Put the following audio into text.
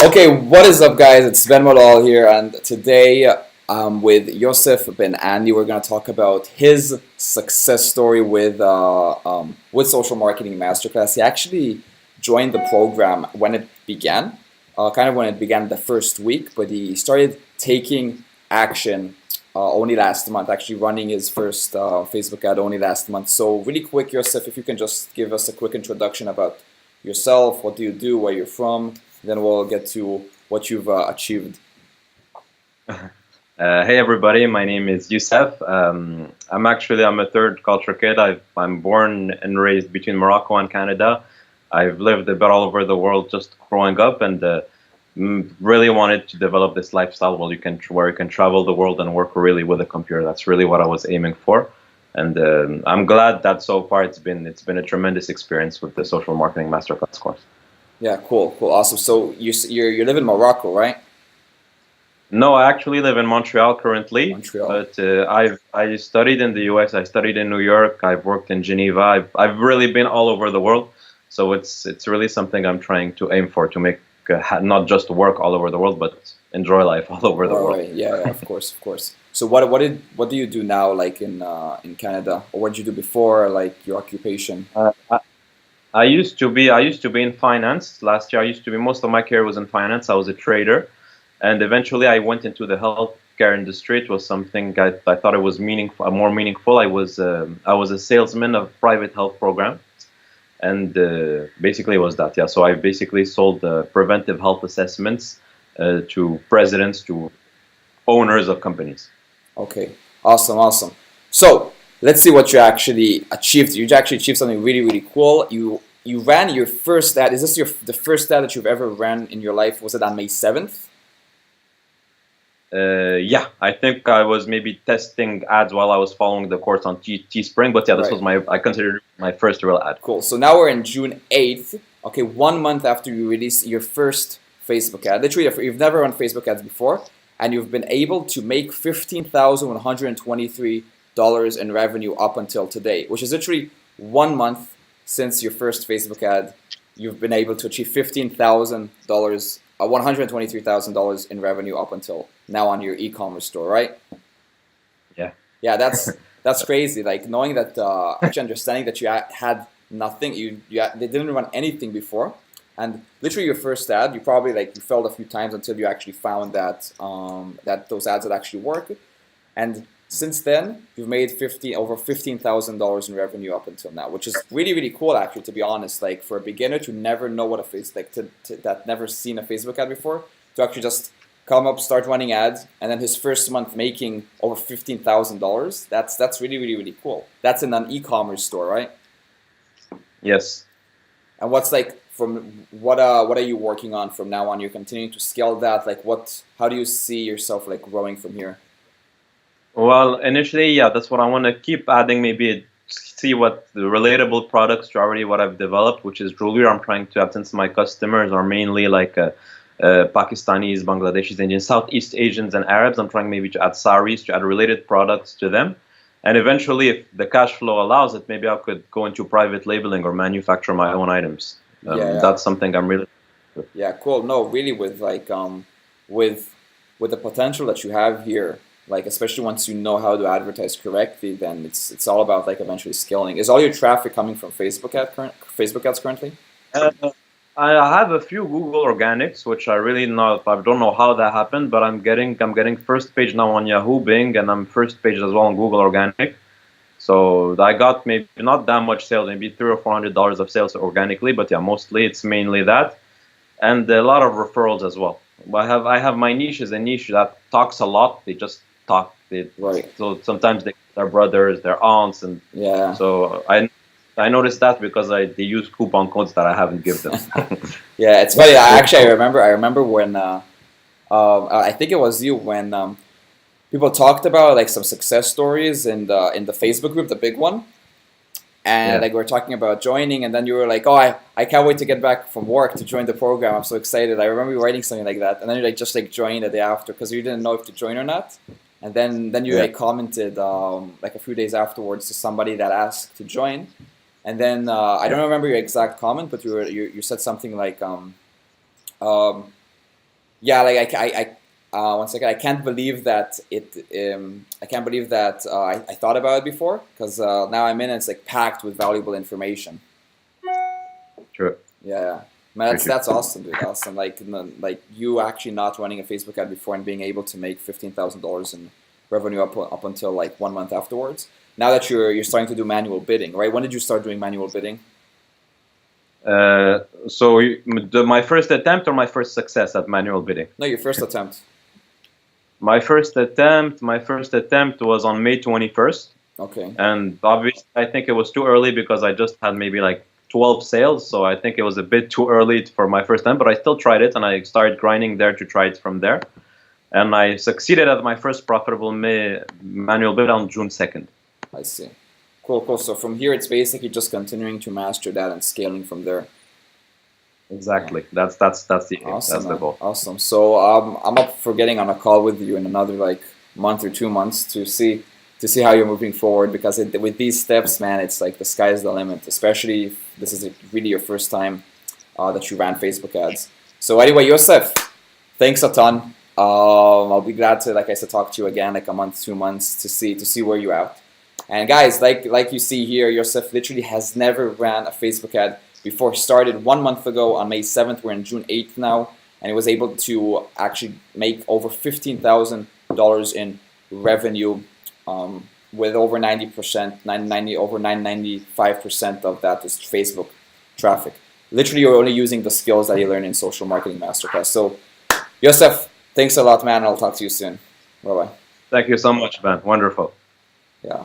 Okay, what is up, guys? It's Ben Modal here, and today with Yosseff and Andy, we're going to talk about his success story with Social Marketing Masterclass. He actually joined the program when it began, kind of when it began the first week, but he started taking action only last month, actually running his first Facebook ad only last month. So really quick, Yosseff, if you can just give us a quick introduction about yourself, what do, where you're from, then we'll get to what you've achieved. Hey everybody, my name is Yosseff. I'm a third culture kid. I'm born and raised between Morocco and Canada. I've lived a bit all over the world just growing up, and really wanted to develop this lifestyle where you can travel the world and work really with a computer. That's really what I was aiming for, and I'm glad that so far it's been a tremendous experience with the Social Marketing Masterclass course. Yeah, cool, awesome. So you live in Morocco, right? No, I actually live in Montreal currently, Montreal. but I studied in the U.S. I studied in New York. I've worked in Geneva. I've really been all over the world. So it's really something I'm trying to aim for, to make not just work all over the world, but enjoy life all over the All world. right. Yeah, of course, of course. So what do you do now, like in Canada, or what did you do before, like your occupation? I used to be in finance. Last year, most of my career was in finance. I was a trader, and eventually I went into the healthcare industry. It was something I thought it was more meaningful. I was a salesman of private health programs, and basically it was that. Yeah, so I basically sold preventive health assessments to presidents, to owners of companies. Okay, awesome. So let's see what you actually achieved. You actually achieved something really cool. You ran your first ad. Is this the first ad that you've ever ran in your life? Was it on May 7th? Yeah, I think I was maybe testing ads while I was following the course on Teespring, but yeah, this Right. was I consider my first real ad. Cool. So now we're in June 8th. Okay, 1 month after you release your first Facebook ad. Literally, you've never run Facebook ads before, and you've been able to make $15,123 in revenue up until today, which is literally 1 month since your first Facebook ad. You've been able to achieve $15,000, $123,000 in revenue up until now on your e-commerce store, right? Yeah. Yeah, that's crazy. Like knowing that, actually understanding that you had nothing, they didn't run anything before, and literally your first ad, you probably like you failed a few times until you actually found that those ads would actually work, and since then you've made over $15,000 in revenue up until now, which is really cool actually. To be honest, like for a beginner to never know what a face like that never seen a Facebook ad before, to actually just come up, start running ads, and then his first month making over $15,000. That's really cool. That's in an e-commerce store, right? Yes. And what's like from what are you working on from now on? You're continuing to scale that. Like how do you see yourself like growing from here? Well, initially, yeah, that's what I want to keep adding. Maybe see what the relatable products to already what I've developed, which is jewelry. I'm trying to add, since my customers are mainly like Pakistanis, Bangladeshis, Indians, Southeast Asians, and Arabs. I'm trying maybe to add saris, to add related products to them. And eventually, if the cash flow allows it, maybe I could go into private labeling or manufacture my own items. Yeah. That's something I'm really. Yeah, cool. No, really, with like with the potential that you have here, like especially once you know how to advertise correctly, then it's all about like eventually scaling. Is all your traffic coming from Facebook ads currently? Uh, I have a few Google organics, which I don't know how that happened, but I'm getting first page now on Yahoo, Bing, and I'm first page as well on Google Organic. So I got maybe not that much sales, maybe $300 or $400 of sales organically, but yeah, mostly it's mainly that, and a lot of referrals as well. I have my niche is a niche that talks a lot. They just talk. Right. So sometimes their brothers, their aunts, and Yeah. so I noticed that because they use coupon codes that I haven't given them. Yeah, it's funny. I remember when I think it was you when people talked about like some success stories in the Facebook group, the big one, and Yeah. like we were talking about joining, and then you were like, "Oh, I can't wait to get back from work to join the program. I'm so excited." I remember you writing something like that, and then you like just like joined the day after because you didn't know if to join or not, and then you Yeah. like commented like a few days afterwards to somebody that asked to join, and then I Yeah. don't remember your exact comment, but you said something like um, Yeah, like one second, I can't believe that I can't believe that I thought about it before because now I'm in and it's like packed with valuable information. True. Yeah, man, True. True. that's awesome, dude. Awesome. Like like you actually not running a Facebook ad before and being able to make $15,000 in revenue up until like 1 month afterwards. Now that you're starting to do manual bidding, right? When did you start doing manual bidding? My first attempt or my first success at manual bidding? No, your first attempt. My first attempt was on May 21st, Okay. and obviously I think it was too early because I just had maybe like 12 sales, so I think it was a bit too early for my first time, but I still tried it and I started grinding there to try it from there. And I succeeded at my first profitable manual bid on June 2nd. I see. Cool, cool. So from here, it's basically just continuing to master that and scaling from there. Yeah. Exactly. That's the aim. Awesome, That's the man. goal. Awesome. So I'm up for getting on a call with you in another like month or 2 months to see how you're moving forward because with these steps, man, it's like the sky's the limit. Especially if this is really your first time that you ran Facebook ads. So anyway, Yosef, thanks a ton. I'll be glad to, like I said, talk to you again like a month, 2 months to see where you're at. And guys, like you see here, Yosef literally has never ran a Facebook ad before. He started 1 month ago on May 7th. We're in June 8th now, and he was able to actually make over $15,000 in revenue, with over 90%, 90 over 95% of that is Facebook traffic. Literally, you're only using the skills that you learn in Social Marketing Masterclass. So, Yosef, thanks a lot, man. I'll talk to you soon. Bye bye. Thank you so much, man. Wonderful. Yeah.